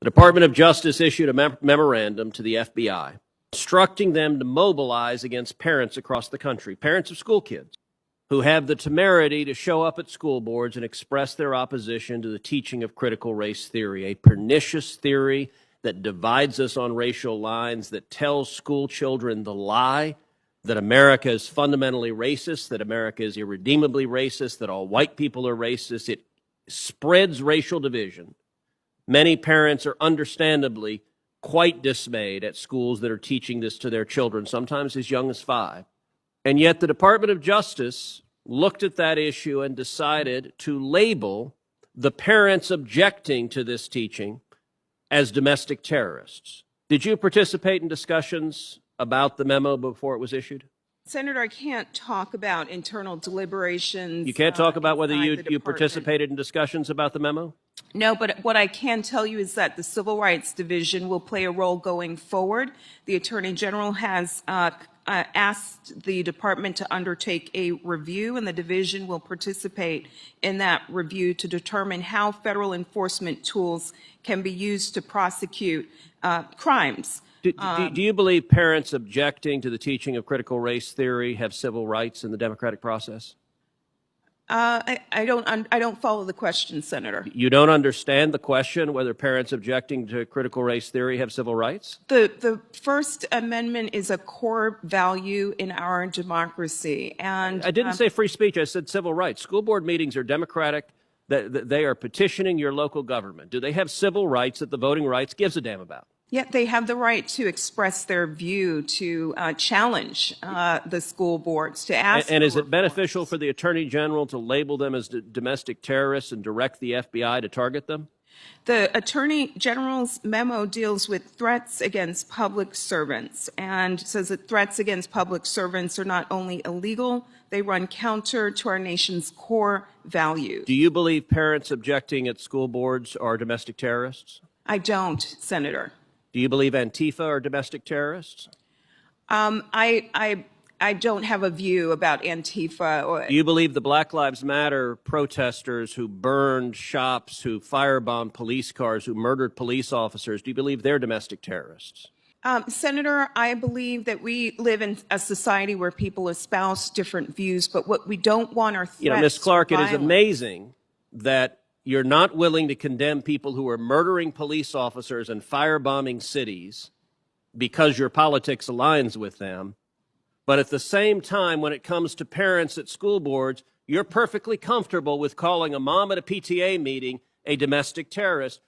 The Department of Justice issued a memorandum to the FBI instructing them to mobilize against parents across the country, parents of school kids, who have the temerity to show up at school boards and express their opposition to the teaching of critical race theory, a pernicious theory that divides us on racial lines, that tells school children the lie that America is fundamentally racist, that America is irredeemably racist, that all white people are racist. It spreads racial division. Many parents are understandably quite dismayed at schools that are teaching this to their children, sometimes as young as 5. And yet the Department of Justice looked at that issue and decided to label the parents objecting to this teaching as domestic terrorists. Did you participate in discussions about the memo before it was issued? Senator, I can't talk about internal deliberations. You can't talk about whether inside the you department. participated in discussions about the memo? No, but what I can tell you is that the Civil Rights Division will play a role going forward. The Attorney General has asked the department to undertake a review, and the division will participate in that review to determine how federal enforcement tools can be used to prosecute crimes. Do you believe parents objecting to the teaching of critical race theory have civil rights in the democratic process? I don't follow the question, Senator. You don't understand the question whether parents objecting to critical race theory have civil rights? The First Amendment is a core value in our democracy, and I didn't say free speech. I said civil rights. School board meetings are democratic. They are petitioning your local government. Do they have civil rights that the voting rights gives a damn about? yet they have the right to express their view, to challenge the school boards, to ask. And is it beneficial for the Attorney General to label them as domestic terrorists and direct the FBI to target them? The Attorney General's memo deals with threats against public servants and says that threats against public servants are not only illegal, they run counter to our nation's core values. Do you believe parents objecting at school boards are domestic terrorists? I don't, Senator. Do you believe Antifa are domestic terrorists? I don't have a view about Antifa. Do you believe the Black Lives Matter protesters who burned shops, who firebombed police cars, who murdered police officers, do you believe they're domestic terrorists? Senator, I believe that we live in a society where people espouse different views, but what we don't want are threats. You know, Ms. Clark, it is violence. amazing that you're not willing to condemn people who are murdering police officers and firebombing cities because your politics aligns with them. But at the same time, when it comes to parents at school boards, you're perfectly comfortable with calling a mom at a PTA meeting a domestic terrorist.